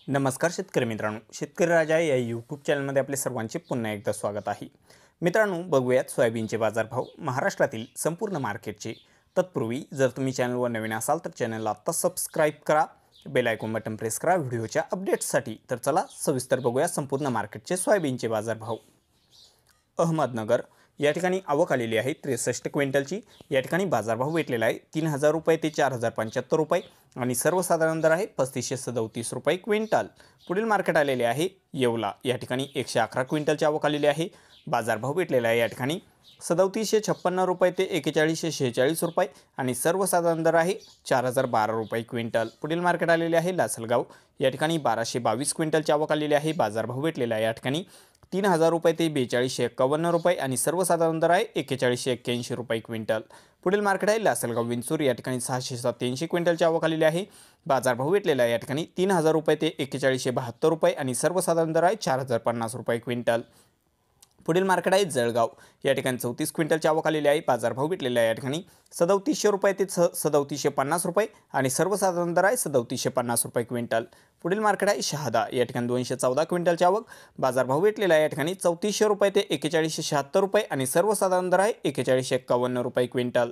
नमस्कार शेतकरी मित्रांनो, शेतकरी राजा या यूट्यूब चॅनलमध्ये आपले सर्वांचे पुन्हा एकदा स्वागत आहे। मित्रांनो, बघूयात सोयाबीनचे बाजारभाव महाराष्ट्रातील संपूर्ण मार्केटचे। तत्पूर्वी जर तुम्ही चॅनलवर नवीन असाल तर चॅनलला आता सबस्क्राइब करा, बेल आयकॉन बटन प्रेस करा व्हिडिओच्या अपडेट्ससाठी। तर चला सविस्तर बघूया संपूर्ण मार्केटचे सोयाबीनचे बाजारभाव। अहमदनगर या ठिकाणी आवक आलेली आहे 63 क्विंटलची। या ठिकाणी बाजारभाव भेटलेला आहे 3000 रुपये ते 4075 रुपये आणि सर्वसाधारण दर आहे 3537 रुपये क्विंटल। पुढील मार्केट आलेले आहे येवला। या ठिकाणी 111 क्विंटलची आवक आलेली आहे। बाजारभाव भेटलेला आहे या ठिकाणी 3756 रुपये ते 4146 रुपये आणि सर्वसाधारण दर आहे 4012 रुपये क्विंटल। पुढील मार्केट आलेले आहे लासलगाव। या ठिकाणी 1222 क्विंटलची आवक आलेली आहे। बाजारभाव भेटलेला आहे या ठिकाणी 3000 रुपये ते 4251 रुपये आणि सर्वसाधारण दर आहे 4181 रुपये क्विंटल। पुढील मार्केट आहे लासलगाव विंचूर। या ठिकाणी 687 क्विंटलची आवक आलेली आहे। बाजारभाव भेटलेला आहे या ठिकाणी 3000 रुपये ते 4172 रुपये आणि सर्वसाधारण दर आहे 4050 रुपये क्विंटल। पुढील मार्केट आहे जळगाव। या ठिकाणी 34 क्विंटलची आवक आलेली आहे। बाजारभाव भेटलेला आहे या ठिकाणी 3700 रुपये ते 3750 रुपये आणि सर्वसाधारण दर आहे 3750 रुपये क्विंटल। पुढील मार्केट आहे शहादा। या ठिकाणी 214 क्विंटलची आवक। बाजारभाव भेटलेला आहे या ठिकाणी 3400 रुपये ते 4176 रुपये आणि सर्वसाधारण दर आहे 4151 रुपये क्विंटल।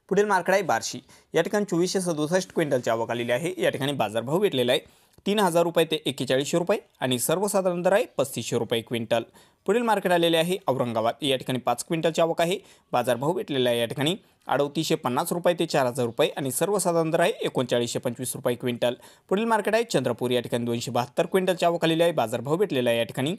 पुढील मार्केट आहे बार्शी। या ठिकाणी 2467 क्विंटलची आवक आलेली आहे। या ठिकाणी बाजारभाव भेटलेला आहे 3000 रुपये ते 4100 रुपये आणि सर्वसाधारण दर आहे 3500 रुपये क्विंटल। पुढील मार्केट आलेले आहे औरंगाबाद। या ठिकाणी 5 क्विंटलची आवक आहे। बाजारभाव भेटलेला आहे या ठिकाणी 3850 रुपये ते 4000 रुपये आणि सर्वसाधारण दर आहे 3925 रुपये क्विंटल। पुढील मार्केट आहे चंद्रपूर। या ठिकाणी 272 क्विंटलची आवक आलेली आहे। बाजारभाव भेटलेला आहे या ठिकाणी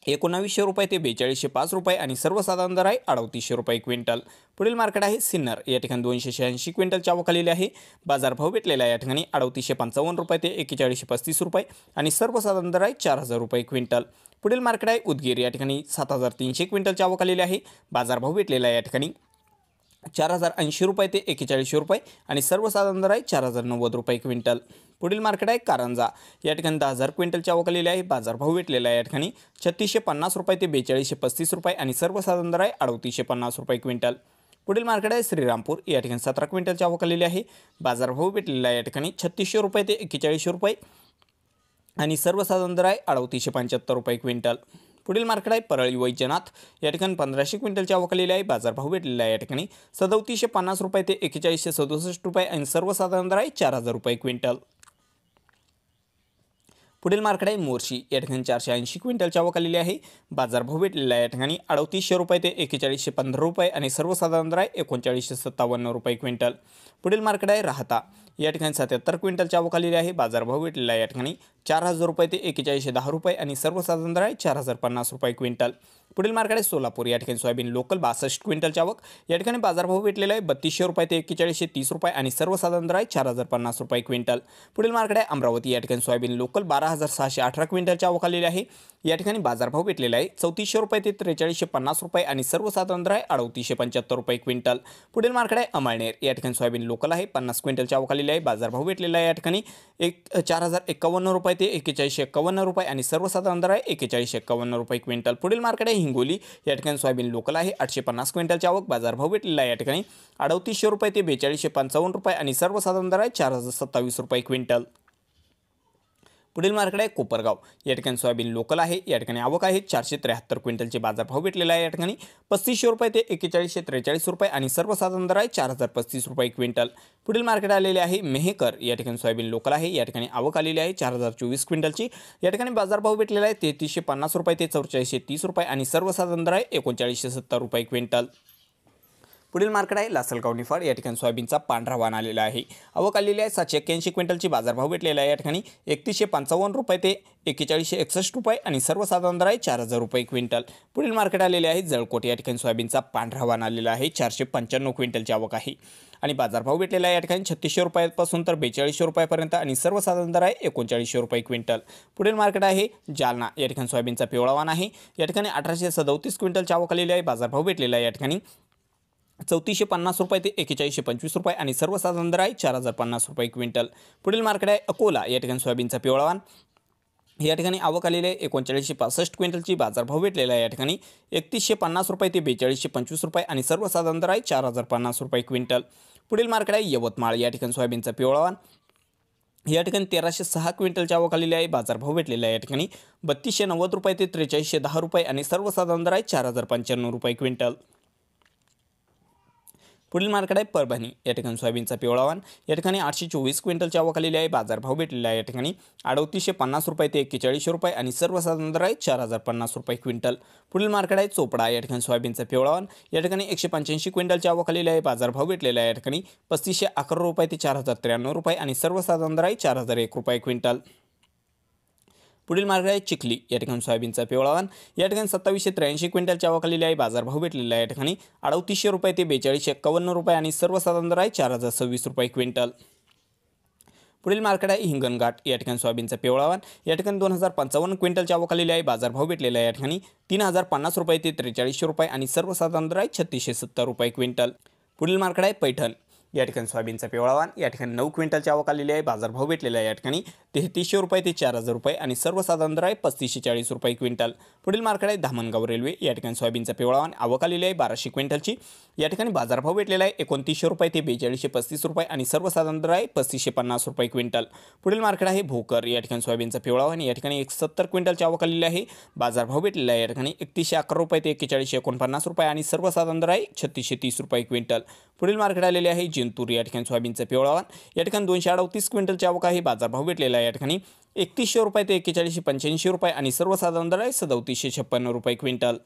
1900 रुपये ते 4205 रुपये आणि सर्वसाधारण दर आहे 3800 रुपये क्विंटल। पुढील मार्केट आहे सिन्नर। या ठिकाणी 286 क्विंटलची आवक आलेली आहे। बाजारभाव भेटलेला आहे या ठिकाणी 3855 रुपये ते 4135 रुपये आणि सर्वसाधारण दर आहे 4000 रुपये क्विंटल। पुढील मार्केट आहे उदगीर। या ठिकाणी 7300 क्विंटलची आवक आलेली आहे। बाजारभाव भेटलेला आहे या ठिकाणी 4080 रुपये ते 4100 रुपये आणि सर्वसाधारण दर आहे 4090 रुपये क्विंटल। पुढील मार्केट आहे कारंजा। या ठिकाणी 10000 क्विंटलची आवक आलेली आहे। बाजारभाव भेटलेला आहे या ठिकाणी 3650 रुपये ते 4235 रुपये आणि सर्वसाधारण दर आहे 3850 रुपये क्विंटल। पुढील मार्केट आहे श्रीरामपूर। या ठिकाणी 17 क्विंटलची आवक आलेली आहे। बाजारभाव भेटलेला आहे या ठिकाणी 3600 रुपये ते 4140 रुपये आणि सर्वसाधारण दर आहे 3875 रुपये क्विंटल। पुढील मार्केट आहे परळी वैजनाथ। या ठिकाणी 1500 क्विंटलची आवक आलेली आहे। बाजारभाव भेटलेला आहे या ठिकाणी 3750 रुपये ते 4167 रुपये आणि सर्वसाधारण दर आहे 4000 रुपये क्विंटल। पुढील मार्केट आहे मोर्शी। या ठिकाणी 480 क्विंटलची आवक आलेली आहे। बाजारभाव भेटलेला आहे या ठिकाणी 3800 रुपये ते 4115 रुपये आणि सर्वसाधारण दर आहे 3957 रुपये क्विंटल। पुढील मार्केट आहे राहता। या ठिकाणी 77 क्विंटलची आवक आलेली आहे। बाजारभाव भेटलेला आहे या ठिकाणी 4000 रुपये ते 4110 रुपये आणि सर्वसाधारण दर आहे 4050 रुपये क्विंटल। पुढील मार्केट आहे सोलापूर। या ठिकाणी सोयाबीन लोकल 62 क्विंटलची आवक। या ठिकाणी बाजारभाव भेटलेला आहे 3200 रुपये ते 4130 रुपये आणि सर्वसाधारण दर आहे 4050 रुपये क्विंटल। पुढील मार्केट आहे अमरावती। या ठिकाणी सोयाबीन लोकल 12618 क्विंटलची आवक आलेली आहे। या ठिकाणी बाजारभाव भेटलेला आहे 3400 रुपये ते 4350 रुपये आणि सर्वसाधारण दर आहे 3875 रुपये क्विंटल। पुढील मार्केट आहे अमळनेर। या ठिकाणी सोयाबीन लोकल आहे 50 क्विंटलची आवक आलेली आहे। बाजारभाव भेटलेला आहे या ठिकाणी 4051 रुपये ते 4151 रुपये आणि सर्वसाधारण दर आहे 4151 रुपये क्विंटल। पुढील मार्केट आहे हिंगोली। या ठिकाणी सोयाबीन लोकल आहे 850 क्विंटलची आवक। बाजारभाव भेटलेला आहे या ठिकाणी 3800 रुपये ते 4255 रुपये आणि सर्वसाधारण दर आहे 4027 रुपये क्विंटल। पुढील मार्केट आहे कोपरगाव। या ठिकाणी सोयाबीन लोकल आहे। या ठिकाणी आवक आहे 473 क्विंटलची। बाजारभाव भेटलेला आहे या ठिकाणी 3500 रुपये ते 4143 रुपये आणि सर्वसाधारण दर आहे 4035 रुपये क्विंटल। पुढील मार्केट आलेले आहे मेहकर। या ठिकाणी सोयाबीन लोकल आहे। या ठिकाणी आवक आलेली आहे 4024 क्विंटलची। या ठिकाणी बाजारभाव भेटलेला आहे 3350 रुपये ते 4430 रुपये आणि सर्वसाधारण दर आहे 3970 रुपये क्विंटल। पुढील मार्केट आहे लासलगाव निफाड। या ठिकाणी सोयाबीनचा पांढरा वाण आलेला आहे। आवक आलेली आहे 781 क्विंटलची। बाजारभाव भेटलेला आहे या ठिकाणी 3155 रुपये ते 4161 रुपये आणि सर्वसाधारण दर आहे 4000 रुपये क्विंटल। पुढील मार्केट आलेले आहे जळकोट। या ठिकाणी सोयाबीनचा पांढरा वाण आलेला आहे 495 क्विंटलची आवक आहे आणि बाजारभाव भेटलेला आहे या ठिकाणी 3600 रुपयापासून तर 4200 रुपयापर्यंत आणि सर्वसाधारण दर आहे 3900 रुपये क्विंटल। पुढील मार्केट आहे जालना। या ठिकाणी सोयाबीनचा पिवळा वाण आहे। या ठिकाणी 1837 क्विंटलची आवक आलेली आहे। बाजारभाव भेटलेला आहे या ठिकाणी 3450 रुपये ते 4125 रुपये आणि सर्वसाधारण दर आहे 4050 रुपये क्विंटल। पुढील मार्केट आहे अकोला। या ठिकाणी सोयाबीनचा पिवळा वाण। या ठिकाणी आवक आलेली आहे 3965 क्विंटलची। बाजारभाव भेटलेला आहे या ठिकाणी 3150 रुपये ते 4225 रुपये आणि सर्वसाधारण दर आहे 4050 रुपये क्विंटल। पुढील मार्केट आहे यवतमाळ। या ठिकाणी सोयाबीनचा पिवळा वाण। या ठिकाणी 1306 क्विंटलची आवक आलेली आहे। बाजारभाव भेटलेला आहे या ठिकाणी 3290 रुपये ते 4310 रुपये आणि सर्वसाधारण दर आहे 4095 रुपये क्विंटल। पुढील मार्केट आहे परभणी। या ठिकाणी सोयाबीनचा पिवळा वाण या ठिकाणी 824 क्विंटलची आवक आलेली आहे। बाजारभाव भेटलेला आहे या ठिकाणी 3850 रुपये ते 4100 रुपये आणि सर्वसाधारण दर आहे 4050 रुपये क्विंटल। पुढील मार्केट आहे चोपडा। या ठिकाणी सोयाबीनचा पिवळा वाण या ठिकाणी 185 क्विंटलची आवक आलेली आहे। बाजारभाव भेटलेला आहे या ठिकाणी 3511 रुपये ते 4093 रुपये आणि सर्वसाधारण दर आहे 4001 रुपये क्विंटल। पुढील मार्केट आहे चिखली। या ठिकाणी सोयाबीनचा पिवळा वाण या ठिकाणी 2783 क्विंटलची आवक आलेली आहे। बाजारभाव भेटलेला आहे या ठिकाणी 3800 रुपये ते 4251 रुपये आणि सर्वसाधारण दर आहे 4026 रुपये क्विंटल। पुढील मार्केट आहे हिंगणघाट। या ठिकाणी सोयाबीनचा पिवळा वाण या ठिकाणी 2055 क्विंटलची आवक आलेली आहे। बाजारभाव भेटलेला आहे या ठिकाणी 3050 रुपये ते 4300 रुपये आणि सर्वसाधारण दर आहे 3670 रुपये क्विंटल। पुढील मार्केट आहे पैठण। या ठिकाणी सोयाबीनचा पिवळा वाण या ठिकाणी 9 क्विंटलची आवक आलेली आहे। बाजारभाव भेटलेला आहे या ठिकाणी 3300 रुपये ते 4000 रुपये आणि सर्वसाधारण दर आहे 3540 रुपये क्विंटल। पुढील मार्केट आहे धामणगाव रेल्वे। या ठिकाणी सोयाबीनचा पिवळा वाण आवक आलेली आहे 1200 क्विंटलची। या ठिकाणी बाजारभाव भेटलेला आहे 2900 रुपये ते 4235 रुपये आणि सर्वसाधारण दर आहे 3550 रुपये क्विंटल। पुढील मार्केट आहे भोकर। या ठिकाणी सोयाबीनचा पिवळा वाण या ठिकाणी 170 क्विंटलची आवक आलेली आहे। बाजारभाव भेटलेला आहे या ठिकाणी 3111 रुपये ते 4149 रुपये आणि सर्वसाधारण दर आहे 3630 रुपये क्विंटल। पुढील मार्केट आलेले आहे जिंतूर। या ठिकाणी सोयाबीनचा पिवळा वाण या ठिकाणी 238 क्विंटलची आवक आहे। बाजारभाव भेटलेला आहे या ठिकाणी 3100 रुपये ते 4185 रुपये आणि सर्वसाधारण दर आहे 3756 रुपये क्विंटल।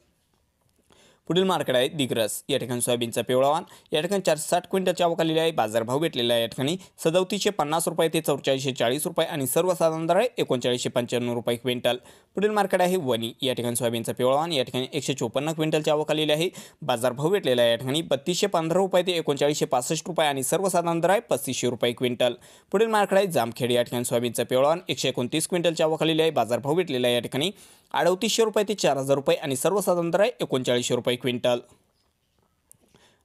पुढील मार्केट आहे दिग्रस। या ठिकाणी सोयाबीनचा पिवळा वाण या ठिकाणी 460 क्विंटलची आवक आलेली आहे। बाजारभाव भेटलेला आहे या ठिकाणी 3750 रुपये ते 4440 रुपये आणि सर्वसाधारण दर आहे 3995 रुपये क्विंटल। पुढील मार्केट आहे वणी। या ठिकाणी सोयाबीनचा पिवळा वाण या ठिकाणी 154 क्विंटलची आवक आलेली आहे। बाजारभाव भेटलेला आहे या ठिकाणी 3215 रुपये ते 3965 रुपये आणि सर्वसाधारण दर आहे 3500 रुपये क्विंटल। पुढील मार्केट आहे जामखेड। या ठिकाणी सोयाबीनचा पिवळा वाण 129 क्विंटलची आवक आलेली आहे। बाजारभाव भेटलेला आहे या ठिकाणी 3800 रुपये ते 4000 रुपये आणि सर्वसाधारण दर आहे 3900 रुपये क्विंटल।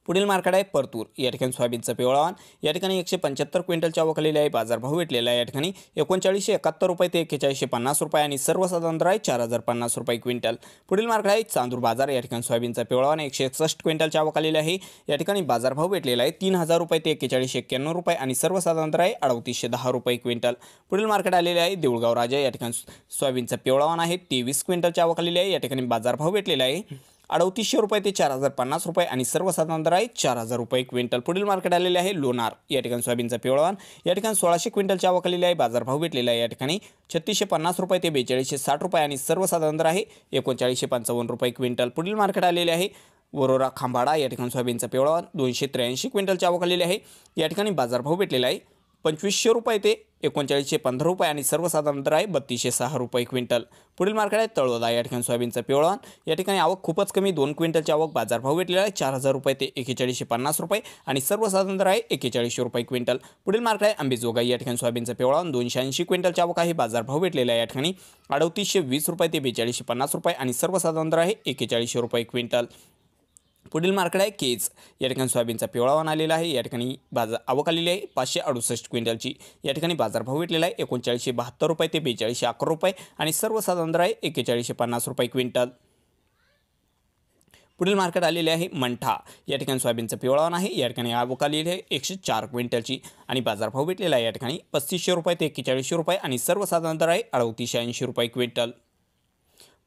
पुढील मार्केट आहे परतूर। या ठिकाणी सोयाबीनचा पिवळा वाण या ठिकाणी 175 क्विंटलची आवक आलेली आहे। बाजारभाव भेटलेला आहे या ठिकाणी 3971 रुपये ते 4150 रुपये आणि सर्वसाधारण दर आहे 4050 रुपये क्विंटल। पुढील मार्केट आहे चांदूर बाजार। या ठिकाणी सोयाबीनचा पिवळा वाण 161 क्विंटलची आवक आलेली आहे। या ठिकाणी बाजारभाव भेटलेला आहे 3000 रुपये ते 4191 रुपये आणि सर्वसाधारण दर आहे 3810 रुपये क्विंटल। पुढील मार्केट आलेले आहे देऊळगाव राजा। या ठिकाणी सोयाबीनचा पिवळा वाण आहे 23 क्विंटलची आवक आलेली आहे। या ठिकाणी बाजारभाव भेटलेला आहे 3800 रुपये ते 4050 रुपये आणि सर्वसाधारण दर आहे 4000 रुपये क्विंटल। पुढील मार्केट आलेले आहे लोणार। या ठिकाणी सोयाबीनचा पिवळा वाण या ठिकाणी 1600 क्विंटलची आवक आलेली आहे। बाजारभाव भेटलेला आहे या ठिकाणी 3650 रुपये ते 4260 रुपये आणि सर्वसाधारण दर आहे 3955 रुपये क्विंटल। पुढील मार्केट आलेले आहे वरोरा खांबाडा। या ठिकाणी सोयाबीनचा पिवळा वाण 283 क्विंटलची आवक आलेली आहे। या ठिकाणी बाजारभाव भेटलेला आहे 2500 रुपये ते 3915 रुपये आणि सर्वसाधारण दर आहे 3206 रुपये क्विंटल। पुढील मार्केट आहे तळोदा। या ठिकाणी सोयाबीनचा पिवळा वाण या ठिकाणी आवक खूपच कमी 2 क्विंटलची आवक। बाजारभाव भेटलेला आहे 4000 रुपये ते 4150 रुपये आणि सर्वसाधारण दर आहे 4100 रुपये क्विंटल। पुढील मार्केट आहे अंबेजोगाई। या ठिकाणी सोयाबीनचा पिवळा वाण 280 क्विंटलची आवक आहे। बाजारभाव भेटलेला आहे या ठिकाणी 3820 रुपये ते 4250 रुपये आणि सर्वसाधारण दर आहे 4100 रुपये क्विंटल। पुढील मार्केट आहे केज। या ठिकाणी सोयाबीनचा पिवळा वाण आलेला आहे। या ठिकाणी आवक आलेली आहे 568 क्विंटलची। या ठिकाणी बाजारभाव भेटलेला आहे 3972 रुपये ते 4211 रुपये आणि सर्वसाधारण दर आहे 4150 रुपये क्विंटल। पुढील मार्केट आलेले आहे मंठा। या ठिकाणी सोयाबीनचा पिवळा वाण आहे। या ठिकाणी आवक आलेली आहे 104 क्विंटलची आणि बाजारभाव भेटलेला आहे या ठिकाणी 3500 रुपये ते 4100 रुपये आणि सर्वसाधारण दर आहे 3880 रुपये क्विंटल।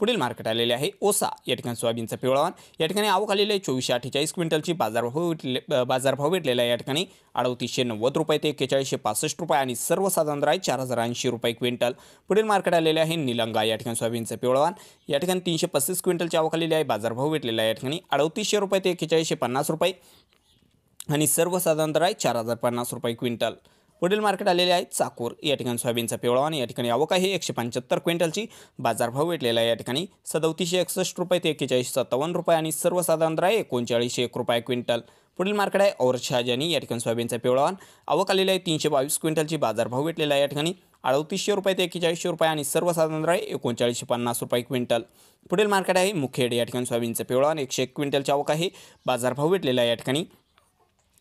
पुढील मार्केट आलेले आहे ओसा। या ठिकाणी सोयाबीनचा पिवळा वाण या ठिकाणी आवक आलेली आहे 2448 क्विंटलची। बाजारभाव भेटलेला आहे या ठिकाणी 3890 रुपये ते 4165 रुपये आणि सर्वसाधारण दर आहे 4080 रुपये क्विंटल। पुढील मार्केट आलेले आहे निलंगा। या ठिकाणी सोयाबीनचा पिवळा वाण या ठिकाणी 335 क्विंटलची आवक आलेली आहे। बाजारभाव भेटलेला आहे या ठिकाणी 3800 रुपये ते 4150 रुपये आणि सर्वसाधारण दर आहे 4050 रुपये क्विंटल। पुढील मार्केट आलेले आहे चाकूर। या ठिकाणी सोयाबीनचा पिवळा वाण या ठिकाणी आवक आहे 175 क्विंटलची। बाजारभाव भेटलेला आहे या ठिकाणी 3761 रुपये ते 4157 रुपये आणि सर्वसाधारण दर आहे 3901 रुपये क्विंटल। पुढील मार्केट आहे और शहाजानी। या ठिकाणी सोयाबीनचा पिवळा वाण आवक आलेली आहे 322 क्विंटलची। बाजारभाव भेटलेला आहे या ठिकाणी 3800 रुपये ते 4100 रुपये आणि सर्वसाधारण दर आहे 3950 रुपये क्विंटल। पुढील मार्केट आहे मुखेड। या ठिकाणी सोयाबीनचा पिवळा वाण 101 क्विंटलची आवक आहे। बाजारभाव भेटलेला आहे या ठिकाणी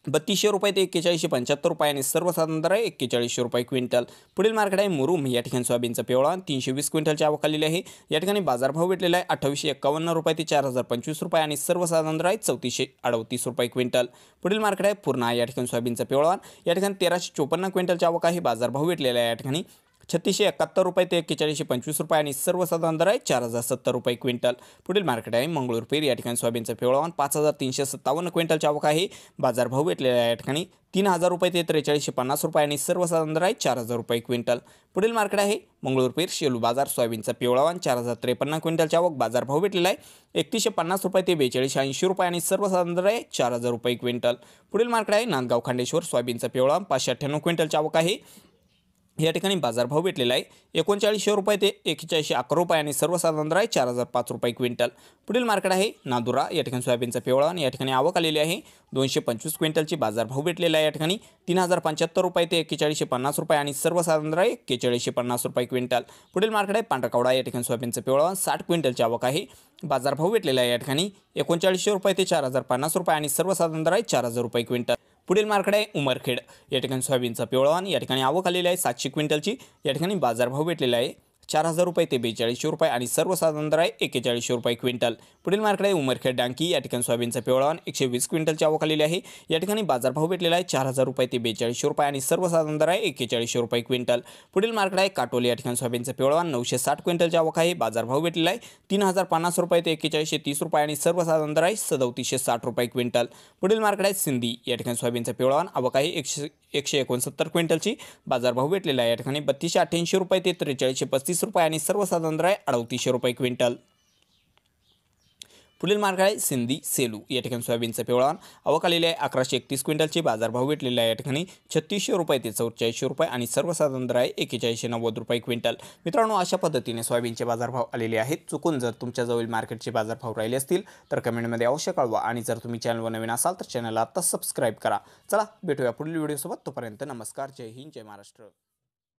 ₹3200 ते ₹4175 आणि सर्वसाधारण दर आहे ₹4100 क्विंटल। पुढील मार्केट आहे मुरुम। या ठिकाणी सोयाबीनचा पिवळा 320 क्विंटलची आवक आलेली आहे। या ठिकाणी बाजारभाव भेटलेला आहे ₹2851 ते ₹4025 आणि सर्वसाधारण दर आहे ₹3438 क्विंटल। पुढील मार्केट आहे पूर्णा। या ठिकाणी सोयाबीनचा पिवळा या ठिकाणी 1354 क्विंटलची आवक आहे। बाजारभाव भेटलेला आहे या ठिकाणी ₹3671 ते ₹4125 आणि सर्वसाधारण दर आहे ₹4070 क्विंटल। पुढील मार्केट आहे मंगळूरपीर। या ठिकाणी सोयाबीनचा पिवळा 5357 क्विंटलची आवक आहे। बाजारभाव भेटलेला आहे या ठिकाणी ₹3000 ते ₹4350 आणि सर्वसाधारण दर आहे ₹4000 क्विंटल। पुढील मार्केट आहे मंगळूरपीर शेलू बाजार। सोयाबीनचा पिवळा 4053 क्विंटलची आवक। बाजारभाव भेटलेला आहे ₹3150 ते ₹4280 आणि सर्वसाधारण दर आहे ₹4000 क्विंटल। पुढील मार्केट आहे नांदगाव खांडेश्वर। सोयाबीनचा पिवळा 598 क्विंटलची आवक आहे। या ठिकाणी बाजारभाव भेटलेला आहे ₹3900 ते ₹4111 आणि सर्वसाधारण दर आहे ₹4005 क्विंटल। पुढील मार्केट आहे नांदुरा। या ठिकाणी सोयाबीनचा पिवळा आणि या ठिकाणी आवक आलेली आहे 225 क्विंटलची। बाजारभाव भेटलेला आहे या ठिकाणी ₹3075 ते ₹4150 आणि सर्वसाधारण दर आहे ₹4150 क्विंटल। पुढील मार्केट आहे पांढरकवडा। या ठिकाणी सोयाबीनचा पिवळा 60 क्विंटलची आवक आहे। बाजारभाव भेटलेला आहे या ठिकाणी ₹3900 ते ₹4050 आणि सर्वसाधारण दर आहे ₹4000 क्विंटल। पुढील मार्केट आहे उमरखेड। या ठिकाणी सोयाबीनचा पिवळा या ठिकाणी आवक आलेली आहे 700 क्विंटलची। या ठिकाणी बाजारभाव भेटलेला आहे ₹4000 ते ₹4200 आणि सर्वसाधारण दर आहे ₹4100 क्विंटल। पुढील मार्केट आहे उमरखेड डांकी। या ठिकाणी सोयाबीनचा पिवळा 120 क्विंटलची आवक आलेली आहे। या ठिकाणी बाजारभाव भेटलेला आहे ₹4000 ते ₹4200 आणि सर्वसाधारण दर आहे ₹4100 क्विंटल। पुढील मार्केट आहे काटोली। या ठिकाणी सोयाबीनचा पिवळा 960 क्विंटलची आवक आहे। बाजारभाव भेटलेला आहे ₹3050 ते ₹4130 आणि सर्वसाधारण दर आहे ₹3760 क्विंटल। पुढील मार्केट आहे सिंधी। या ठिकाणी सोयाबीनचा पिवळा आवक आहे 169 क्विंटलची। बाजारभाव भेटलेला आहे या ठिकाणी ₹3288 ते ₹4335 आणि सर्वसाधारण दर आहे ₹3800 क्विंटल। पुढील मार्केट आहे सिंधी सेलू। या ठिकाणी सोयाबीनचा पिवळा आवक आलेली आहे 1131 क्विंटलची। बाजारभाव भेटलेला आहे या ठिकाणी ₹3600 ते ₹4400 आणि सर्वसाधारण दर आहे ₹4190 क्विंटल। मित्रांनो, अशा पद्धतीने सोयाबीनचे बाजारभाव आलेले आहेत। चुकून जर तुमच्याजवळ मार्केटचे बाजारभाव राहिले असतील तर कमेंटमध्ये अवश्य कळवा आणि जर तुम्ही चॅनलवर नवीन असाल तर चॅनलला आत्ताच सबस्क्राईब करा। चला भेटूया पुढील व्हिडिओसोबत। तोपर्यंत नमस्कार, जय हिंद, जय महाराष्ट्र।